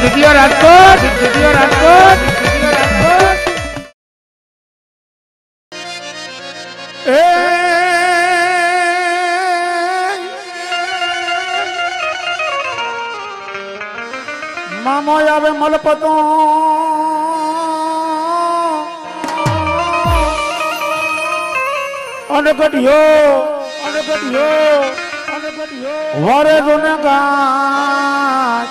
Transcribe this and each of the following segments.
video Rajkot video Rajkot video Rajkot मामो आवे मलपतो अनगढ़ियो अनगढ़ियो अनगढ़ियो वारे रोने गाज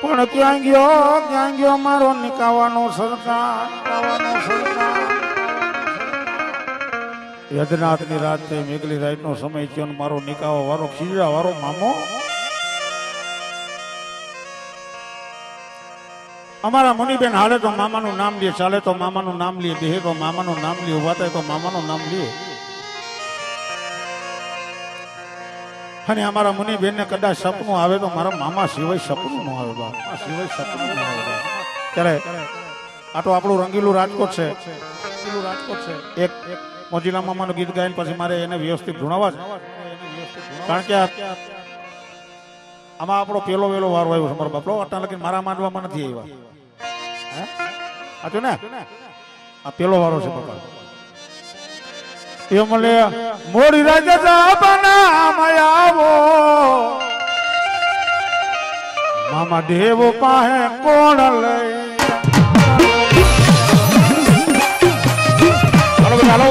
पण क्यां गयो मारो निकावानो सरकार यदनाथ ની રાત તે મેઘલી રાત નો સમય થયો ને મારો નિકાવો વારો ખીજડા વારો મામો અમારા મુનિબેન હાલે તો મામાનું નામ લે ચાલે તો મામાનું નામ લે બેહે તો મામાનું નામ લે ઉભા થાય તો મામાનું નામ લે અને અમારા મુનિબેન ને કદાચ સપનું આવે તો મારા મામા સિવાય સપનું ન આવે બા સિવાય સપનું ન આવે ત્યારે આ તો આપણું રંગીલું રાજકોટ છે એક મોજીલા મામાનું ગીત ગાઈને પછી મારે એને વ્યવસ્થિત ભણાવવા છે કારણ કે આમાં આપણો પેલો વેલો વારો આવ્યો છે મારો બાપલો અટા લગીને મારા માંડવામાં નથી આવ્યા આજો ને આ પેલો વારો છે બાપા એ મને મોડી રાજા બના આવો મામા દેવો પાહે કોણ લઈ ચાલો ચાલો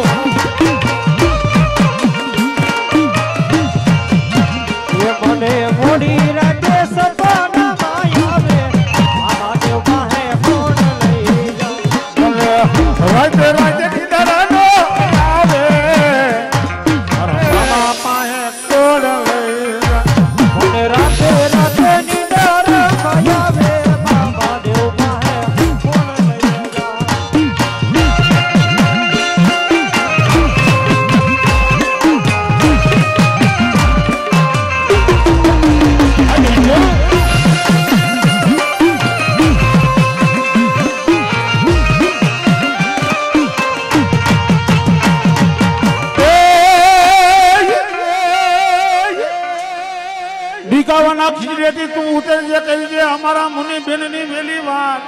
એ મને મોડી રાતે સપના આવે મામા દેવ પાહે કોણ લઈ જાઉં રાતે રાતે દીદારાનો આવે મામા પાહે કોણ લઈ મને રાતે રાતે નિદાર આવે મામા દેવ પાહે કોણ લઈ જાઉં દીકાવાના ખીજરેથી તું ઉતરજે કહી દે અમારા મુનિ બેનની વેલી વાત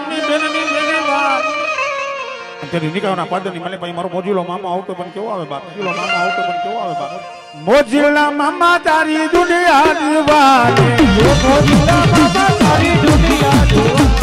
તેરી દીકાવાના પાદરની મને ભાઈ મારો મોજીલો મામા આવતો પણ કેવો આવે બાપ મોજીલા મામા તારી દુનિયા દીવાને મોજીલા મામા તારી દુનિયા દીવાને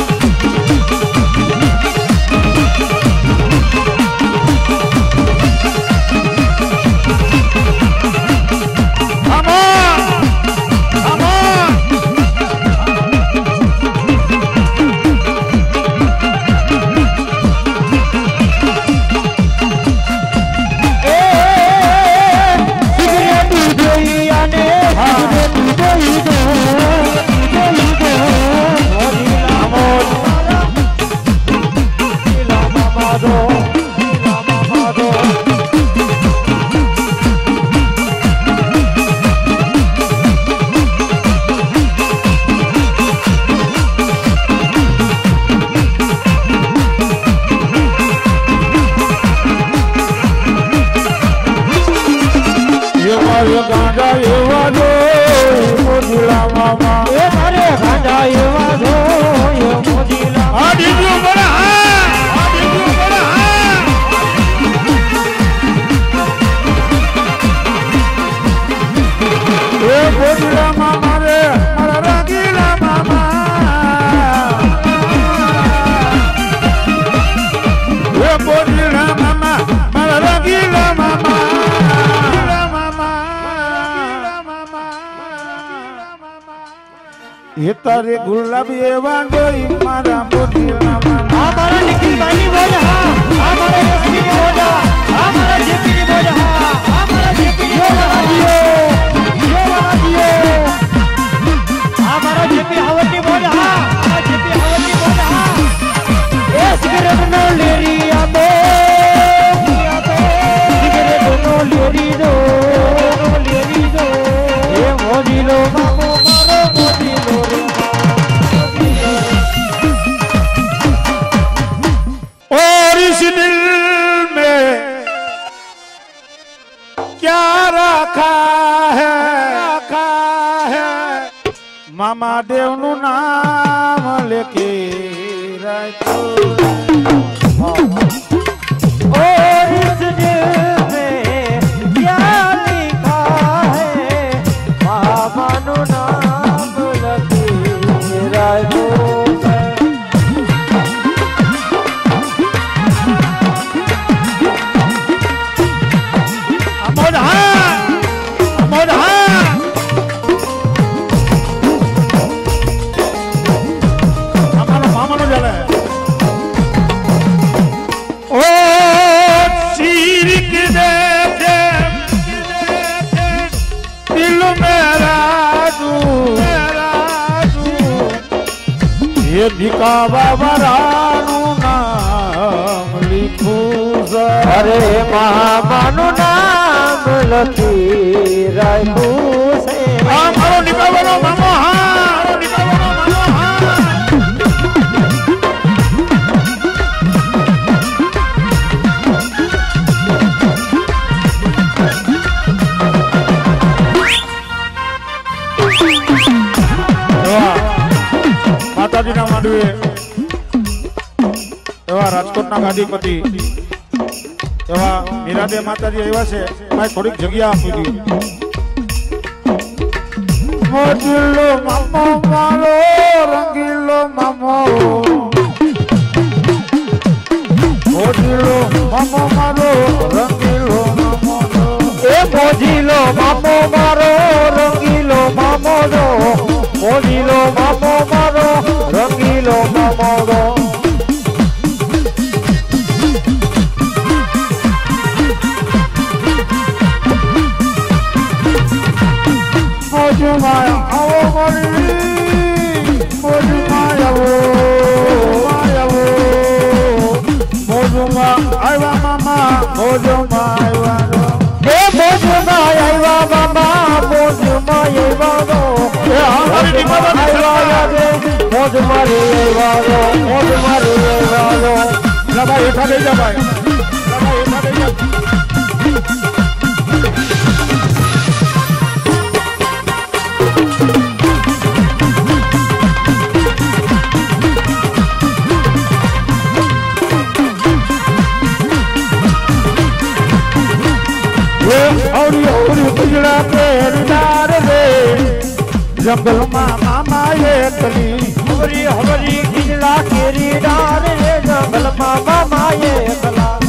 ये तारे गुलाबी एवा डोई मारा मोजीला मामा हमारा निखिल भाई की बोल हां हमारा एसपी की बोल हमारा जेपी की बोल हां हमारा जेपी की बोल हमारा जेपी हवट की बोल हां हमारा जेपी हवट की बोल हां ए सिगरेट नो लेरिया दो सिगरेट नो लेरी दो ए मोजीलो मामो मारो मोजीलो મામા દેવનું નામ લેકે રાખ્યું और इस दिल में क्या लिखा है मामानु नाम लगी राजू ભીખા વારાનું નામ લીખું અરે મામાનું નામ લખી રાખ્યું છે મારો નીકળવાનો મામો હા નીકળવાનો મામો હા માતાજીના માંડવે એવા રાજકોટના ગાદીપતિ એવા મીરાદે માતાજી આવ્યા છે એમાં થોડીક જગ્યા આપી દીધી મોજીલો મામો મારો રંગીલો મામો મોજીલો મામો મારો રંગીલો મામો એ મોજીલો મામો મારો રંગીલો મામો રો મોજીલો મામો મારો રંગીલો મામો રો મોજમાં આવો મળી મોજમાં આવો મોજમાં આવ્યા મામા મોજમાં આવ્યા એ મોજમાં આવ્યા મામા મોજમાં આવ્યા મોજ મારી આવ્યા મોજ મારી આવ્યા ભાઈ હેઠા લઈ જા ભાઈ હેઠા લઈ જા જંગલમાં મામા એકલી હવરી હવરી કિલ્લા કેરી ડાર રે જંગલમાં મામા એકલા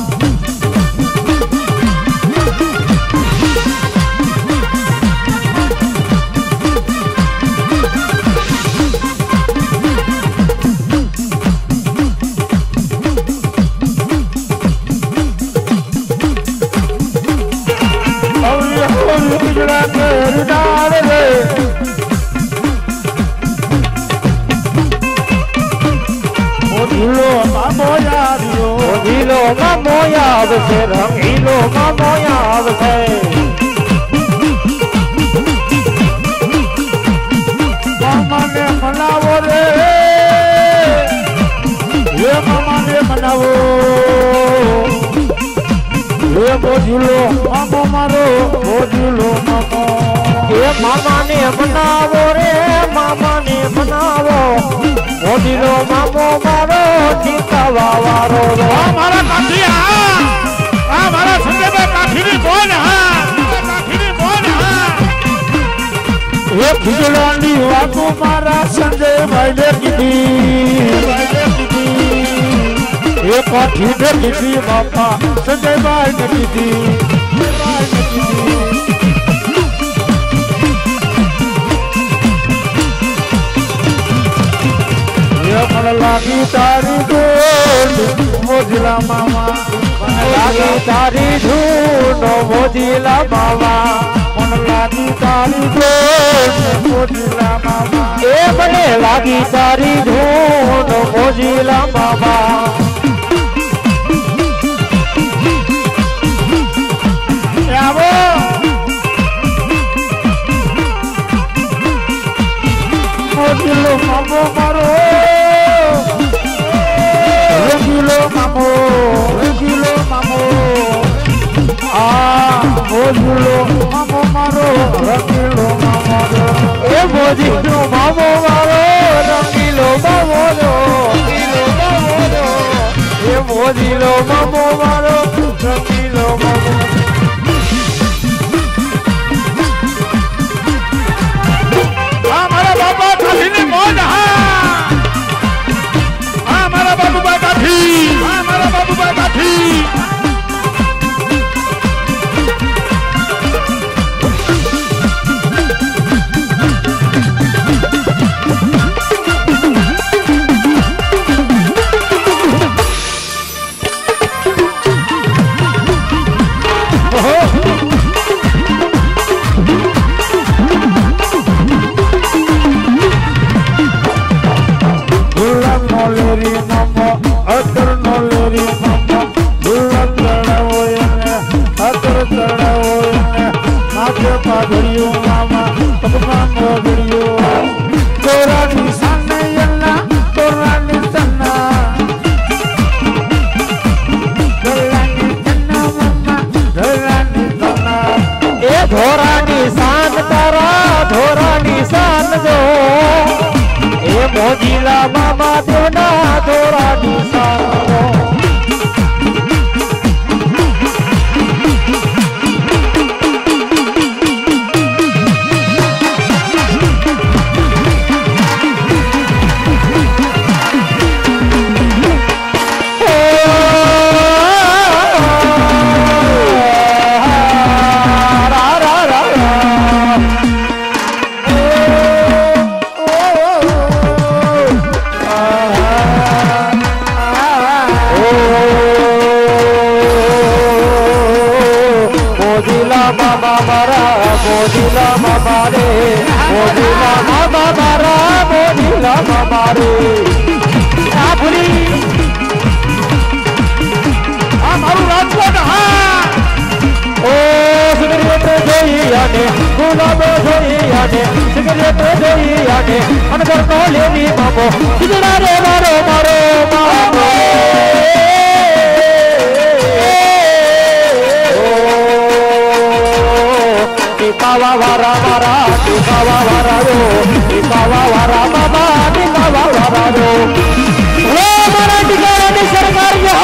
મોજીલો મામો આવશે રંગીલો મામો આવશે મામાને મનાવો રે હે મામાને મનાવો હે મોજીલો મામો મારો મોજીલો મામો એ મામાને મનાવો રે મામાને મનાવો મોજીલો મામો મારો જીતાવા વારો રો મારા કાઠિયા આ મારા સંજયભાઈ કાઠીની બોલ હા કાઠીની બોલ હા એ ખીજડાની વાતો મારા સંજયભાઈને કીધી એ કાઠીને કીધી બાપા સંજયભાઈને કીધી મને લાગી તારી ધૂન મોજીલા મામા મને લાગી તારી ધૂન મોજીલા મામા મને લાગી તારી ધૂન મોજીલા મામા એ મને લાગી તારી ધૂન મોજીલા મામા આવો મોજીલો મામો મારો રંગીલો મામો આ મોજીલો મામો મારો રંગીલો મામો એ મોજીલો મામો મોજીલો મામો મારો રંગીલો મામો આ મારા બાપા કાઠીની મોજ આ મારા બાબુબા કાઠી આ મારા બાબુબા કાઠી મોજીલા મામા દેવના ધોરાની સારો મોજીલા મામા રે મોજીલા મામા મારા મોજીલા મામા રે આ ભૂલી આ મારું રાજકોટ હા ઓ સિગરેટ જોઈ આને ગુલાબ જોઈ આને સિગરેટ જોઈ આને અનગર નો લેની મામો સિગડા રે મારો મારો મામો ટીકાવા વારા વારા ટીકાવા વારા રો ટીકાવા વારા બાબા ટીકાવા વારા રો ઓ મારા ટીકાવાની સરકાર જો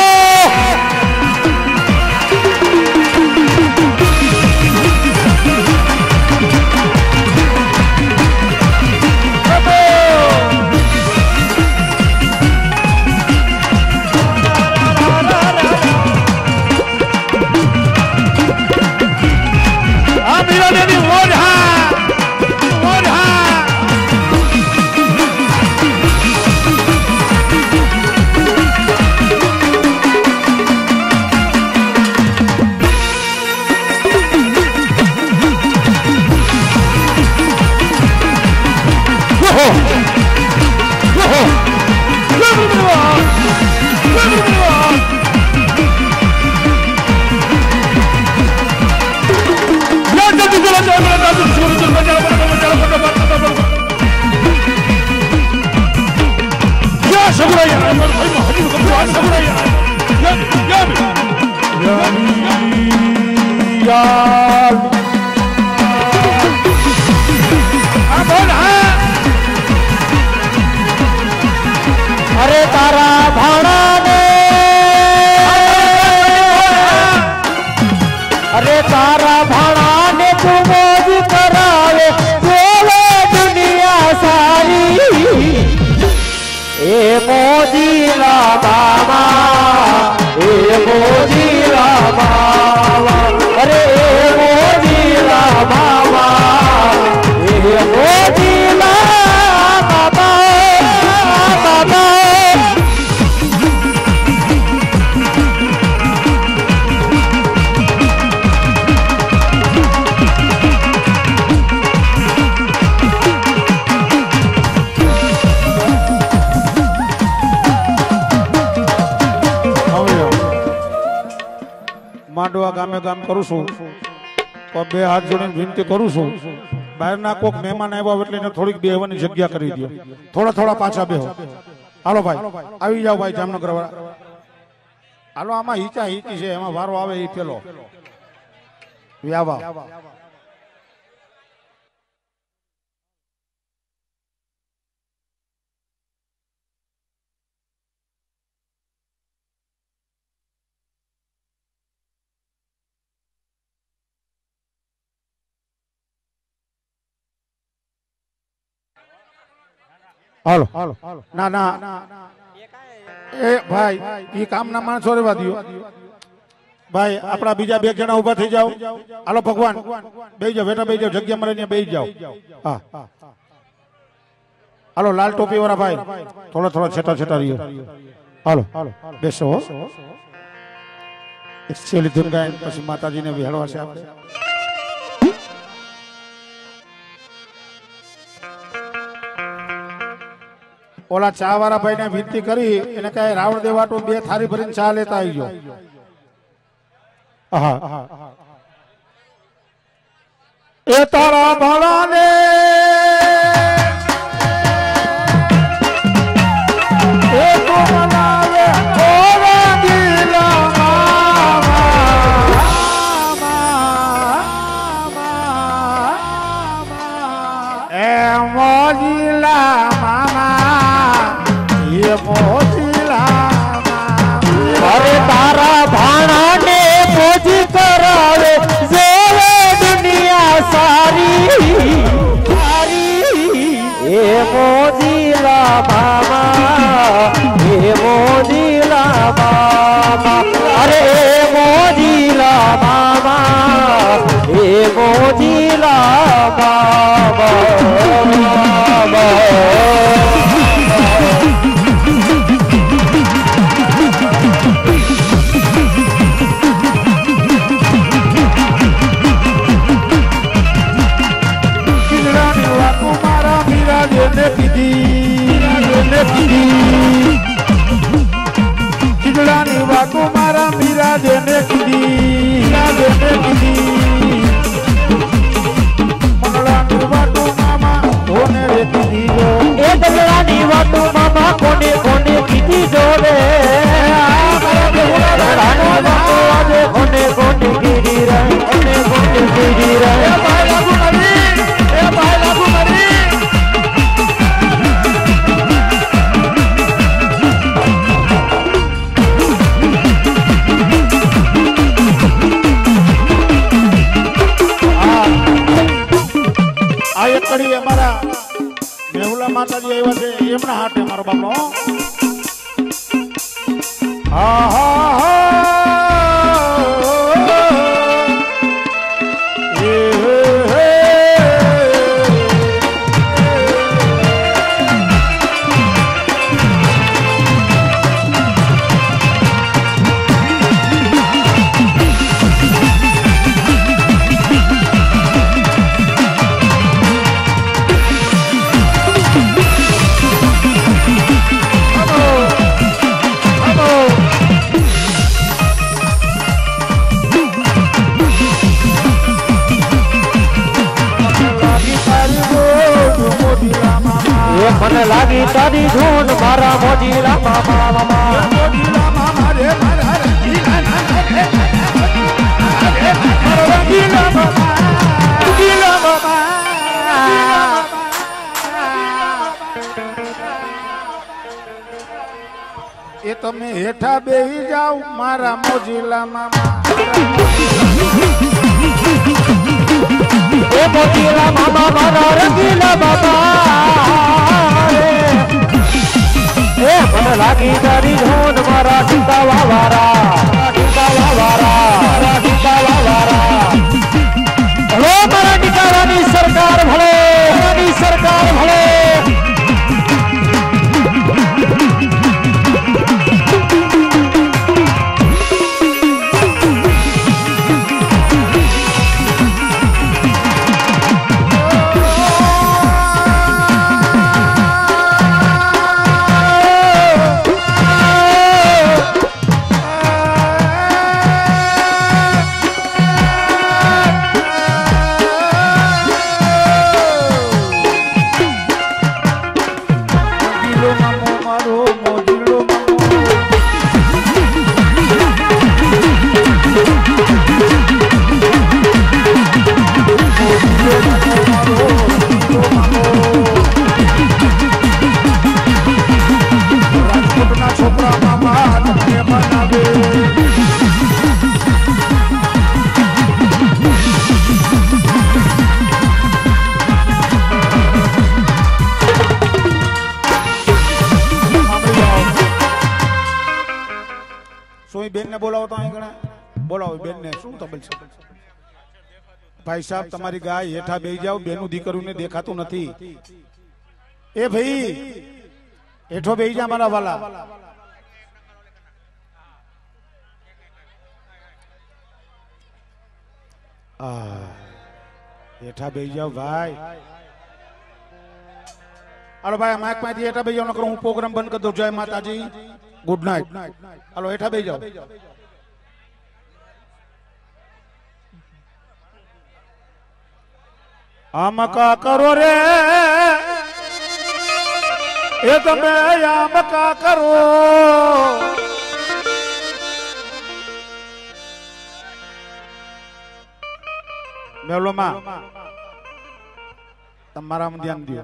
અરે તારા ભાણાને અરે તારા ભાણાને તું મોજ કરાવે બોલે દુનિયા સારી એ મોજીલા મામા એ મોજીલા મામા અરે એ મોજીલા મામા એ મોજીલા માંડવા ગામે ગામ કરું છું તો બે હાથ જોડીને વિનંતી કરું છું બહારના કોક મહેમાન આવ્યા એટલે એને થોડીક બેહવાની જગ્યા કરી દો થોડા થોડા પાછા બેહો હાલો ભાઈ આવી જાઓ ભાઈ જામનગર વાળા હાલો આમાં હીચા હીચી છે એમાં વારો આવે એ પેલો વ્યાવા હાલો ના ના એ ભાઈ ઈ કામના માણસો રેવા દો ભાઈ આપણા બીજા બે જણા ઉભા થઈ જાઓ હાલો ભગવાન બેહી જાઓ બેટા બેહી જાઓ જગ્યા મળે ને બેહી જાઓ હા હાલો લાલ ટોપી વાળા ભાઈ થોડો થોડો છેટા છેટા રહ્યો હાલો બેસો એક છેલ્લી ધૂન ગાય પછી માતાજીને વિહાળવા છે આપણે ઓલા ચા વાળા ભાઈ ને વિનંતી કરી એને કહે રાવણ દેવાટું 2 થાળી ભરીને ચા લેતા આવી ગયો એ તારા ભણાને એ તો મનાવે ઓરા ગીલા મામા એ મોજીલા અરે તારા ભાણાને મોજી કરાવે જેવે દુનિયા સારી એ મોજીલા મામા એ મોજીલા મામા અરે મોજીલા મામા એ મોજીલા મામા ખીજડાની વાતો મારા મીરા દેને કીધી મંગળાની વાતો મામા કોને રે કીધી એ દગડાની વાતો મામા કોને કોને કીધી જો રે દગડાની વાતો આજે કોને કોને કીધી રે કોને કોને કીધી રે એ ભાઈ લાગુ મરી આ એક કડી અમારા મેહુલા માતાજી આવ્યા છે એમના હાથે મારો બાપનો હા હા મને લાગી તારી ધૂન મારા મોજીલા મામા મામા મોજીલા મામા રે મારા રંગીલા મામા એ તમે હેઠા બેહી જાવ મારા મોજીલા મામા એ મોજીલા મામા મારા રંગીલા બાબા એ મને લાગી તારી ધૂન મારા ટીકાવા વાળા ભલો મારા ટીકાવાની સરકાર ભલે સરકાર ભલે સોઈ બેન ને બોલાવો તો અહીં ગણે બોલાવો બેન ને શું તબલ છે ભાઈ સાહેબ તમારી ગાય હેઠા બેસી જાવ બેનું દીકરીને દેખાતું નથી એ ભાઈ હેઠો બેસી જા મારા વાલા હેઠા બેસી જાવ ભાઈ હાલો ભાઈ માઇક માંથી હેઠા બેસી જાવ નકર હું પ્રોગ્રામ બંધ કરી દઉં જય માતાજી ગુડ નાઇટ હાલો હેઠા બેસી જાવ આમ કા કરો રે એ તમે આમ કા કરો મેલોમાં તમારા ધ્યાન દો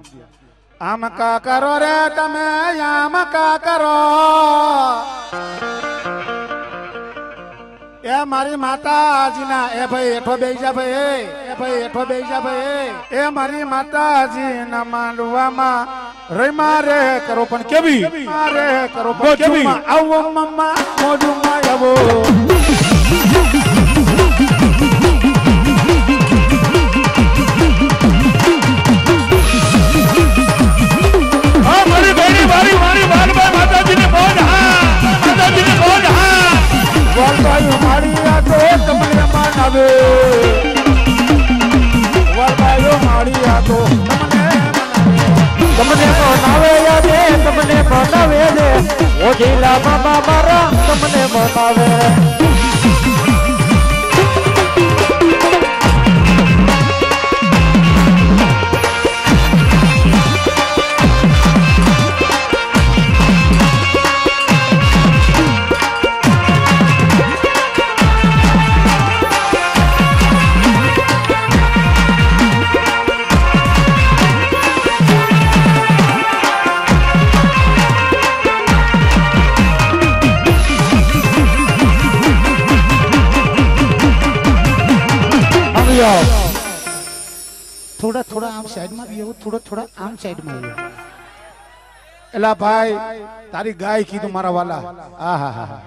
આમ કા કરો રે તમે આમ કા કરો એ મારી માતાજીના એ ભાઈ હેઠો બેસી જા ભાઈ એ ભાઈ હેઠો બેસી જા ભાઈ એ મારી માતાજીના માંડવામાં રમા રે કરો પણ કેવી રે કરો પણ કેવી આવો મમ્મા મોઢુમાં આવો મારી બેની મારી મારી માલભાઈ માતાજીને બોલ હા માતાજીને બોલ હા વરભાઈ મારી આ તો તમને માન આવે વરભાઈ મારી આ તો તમને બનાવે યાદે તમને બનાવે દે ઓ જીલા બાબા મારા તમને બનાવે થોડા થોડા આમ સાઈડમાં બી આવો થોડા થોડા આમ સાઈડમાં આવો એલા ભાઈ તારી ગાય કીધું મારા વાલા આ હા હા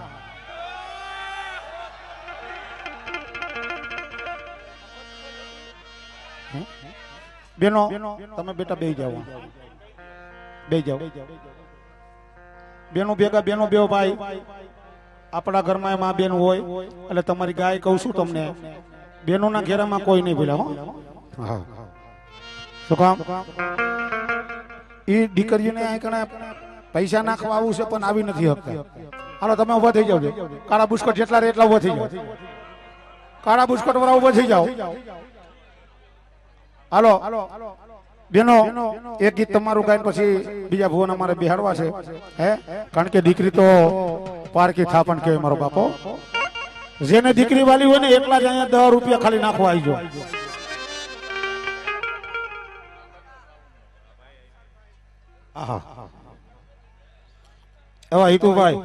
બેનો તમે બેટા બેહી જાઓ બેહી જાઓ બેનો ભેગા બેનો બેઓ ભાઈ આપણા ઘરમાં માં બેન હોય એટલે તમારી ગાય કહું છું તમને બેનોના ઘેરામાં કોઈ નહીં ભૂલા હો હા શું કામ એ દીકરીઓને અહીં કણે પૈસા નાખવા આવું છે પણ આવી નથી શકતા હાલો તમે ઉભા થઈ જાવ કાળા બુસ્કોટ જેટલા રે એટલા ઉભા થઈ જાવ કાળા બુસ્કોટ વાળા ઉભા થઈ જાવ હાલો બેનો એક ગીત તમારું ગાઈને પછી બીજા ભુવન અમારે બિહાડવા છે હે કારણ કે દીકરી તો પારકી થાપણ કહેવાય મારો બાપો જેને દીકરી વાલી હોય ને એટલા જ અહીંયા 10 રૂપિયા ખાલી નાખવા આવી જાવ એવા હિતુભાઈ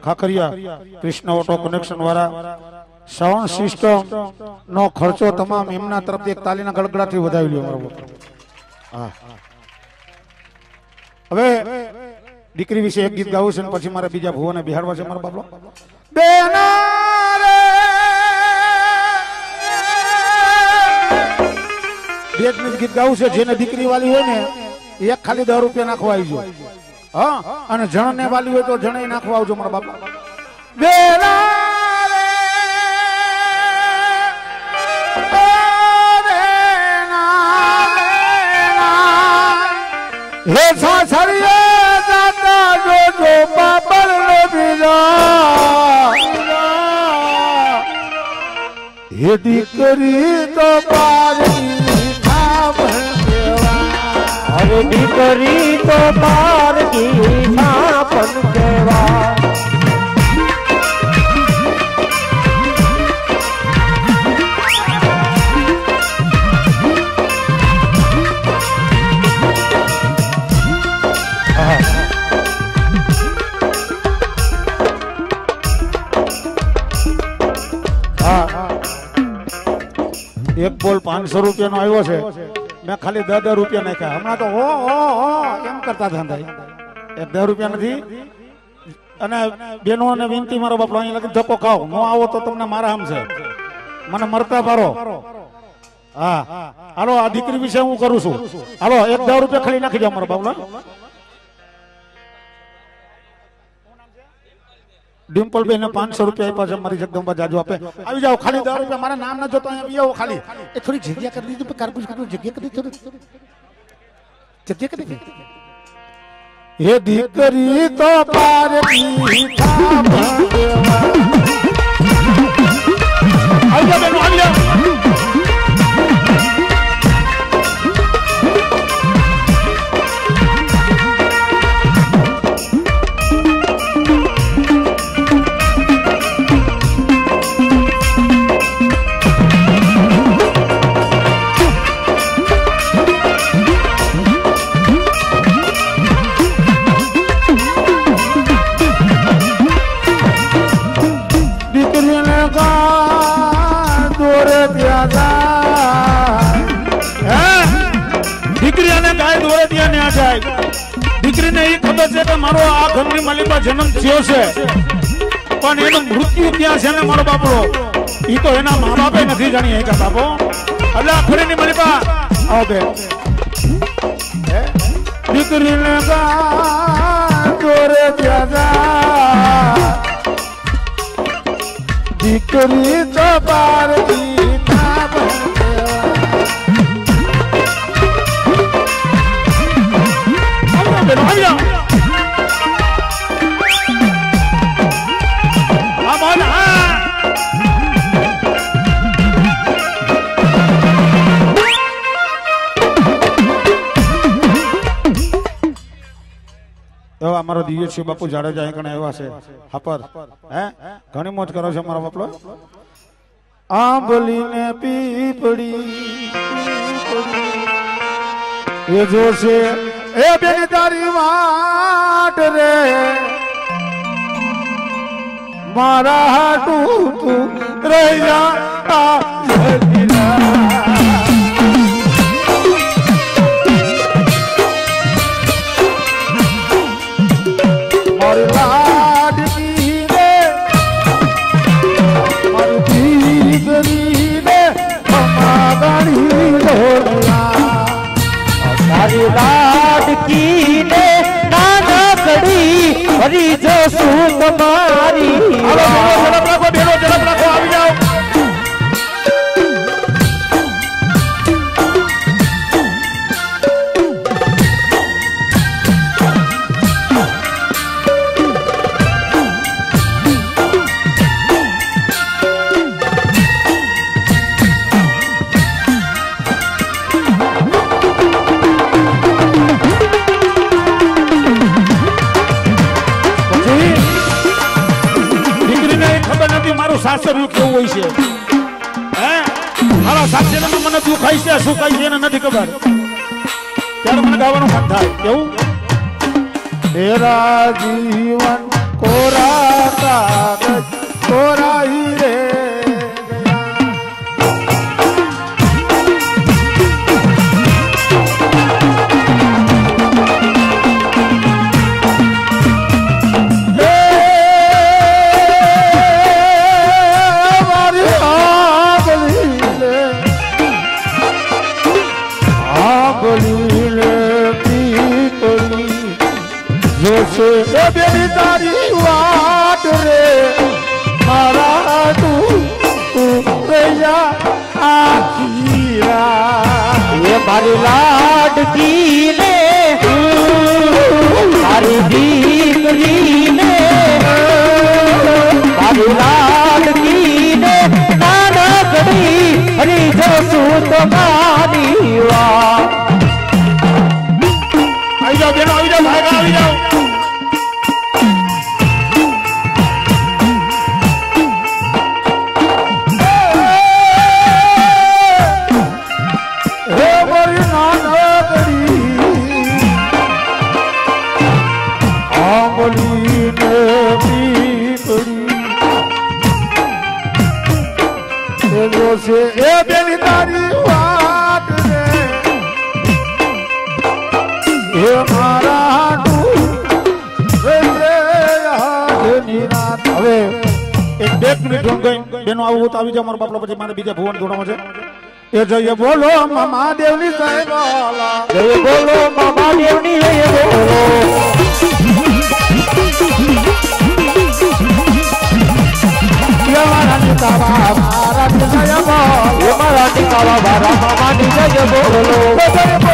ખાખરિયા કૃષ્ણ ઓટો કનેક્શન વાળા સાઉન્ડ સિસ્ટમ નો ખર્ચો તમામ એમના તરફથી એક તાલીના ગડગડાથી વધાવી લ્યો મારો હા હવે દીકરી વિશે એક ગીત ગાવું છે ને પછી મારે બીજા ભુવને બિહાડવા છે મારો બાપલો બેના રે બે ગીત ગાવું છે જેને દીકરી વાલી હોય ને એક ખાલી 10 રૂપિયા નાખવા આવજો હા અને જણ ને વાલી હોય તો જણે નાખવા આવજો મારા બાપા બેના રે સાસરીએ દાદા જો પાપર નો બીજા હે દીકરી તો પારકી થાપણ કેવા અરે દીકરી તો પારકી થાપણ કેવા એક બોલ 500 રૂપિયા નો આવ્યો છે મેં ખાલી 10 રૂપિયા નાખ્યા હમણાં તો હો એમ કરતા ધંધા એક 10 રૂપિયા નથી અને બેનો અને વિનંતી મારો બાપલો અહીંયા લગી ધક્કો ખાઓ નો આવો તો તમને મારા આમ છે મને મરતા પારો હા હાલો આ દીકરી વિશે હું કરું છું હાલો 1000 રૂપિયા ખાલી નાખી દો મારો બાપલો ડિમ્પલ બેન 500 રૂપિયા આપ્યા છે મારી જગદંબા જાજુ આપે આવી જાઓ ખાલી 10 રૂપિયા મારા નામ ના જોતો અહીંયા આવો ખાલી એ થોડી જગ્યા કરી દીધી કારકુશ જગ્યા કરી થોડી જગ્યા કરી હે દીકરી તો પાર પીઠા ભગવા આવી જાઓ બેનો આવી જાઓ દીકરીને એ ખબર છે કે મારો આ ઘરની માલિકા જન્મ થયો છે પણ એનું મૃત્યુ ક્યાં છે ને મારો બાપડો એ તો એના મા બાપે નથી જાણી કે બાપો એટલે આ ખરીની માલિકા આવો બેન દીકરીને દોરે ત્યા દીકરી તો પાર એવા અમારો દિવ્ય છે બાપુ જાડેજા અહીં એવા છે હાપર હે ઘણી મોજ કરો છો મારો બાપલો આંબલી ને પીપડી એ જો છે એ બેન તારી વાટ રે મારા હાટું તું રહી જા लाडकी ने नाना कड़ी हरी जो सूत मारी झड़प रखो આવી જાઓ સાસરિયું કેવું હોય છે હે મારા સાસરિયામાં મને દુઃખ થાય છે શું કાઈ એને નથી ખબર ત્યારે મને ગાવાનું મન થાય કેવું તેરા જીવન કોરા કાગજ કોરાઈ રે તારી વાટ રે મારા તું ये मारी लाडकी ने मारी दीकरी ने मारी लाडकी ने नाना कड़ी हरी जो सूत मारी वा આવી જાઓ બેનો આવી જાઓ ભાઈ આવી જાઓ એ બેની તારી વાત રે એ મારા હવે એક 2 મિનિટ ગઈ બેનો આવું તો આવી જાવ મારા બાપલા પછી મારે બીજા ભુવન જોડામાં છે એ જઈએ બોલો મામા દેવની સાહેબ જય બોલો મામા દેવની જય બોલો મારા નિકાવા મારા જય બોલો મારા નિકાવા મારા મામા ની જય બોલો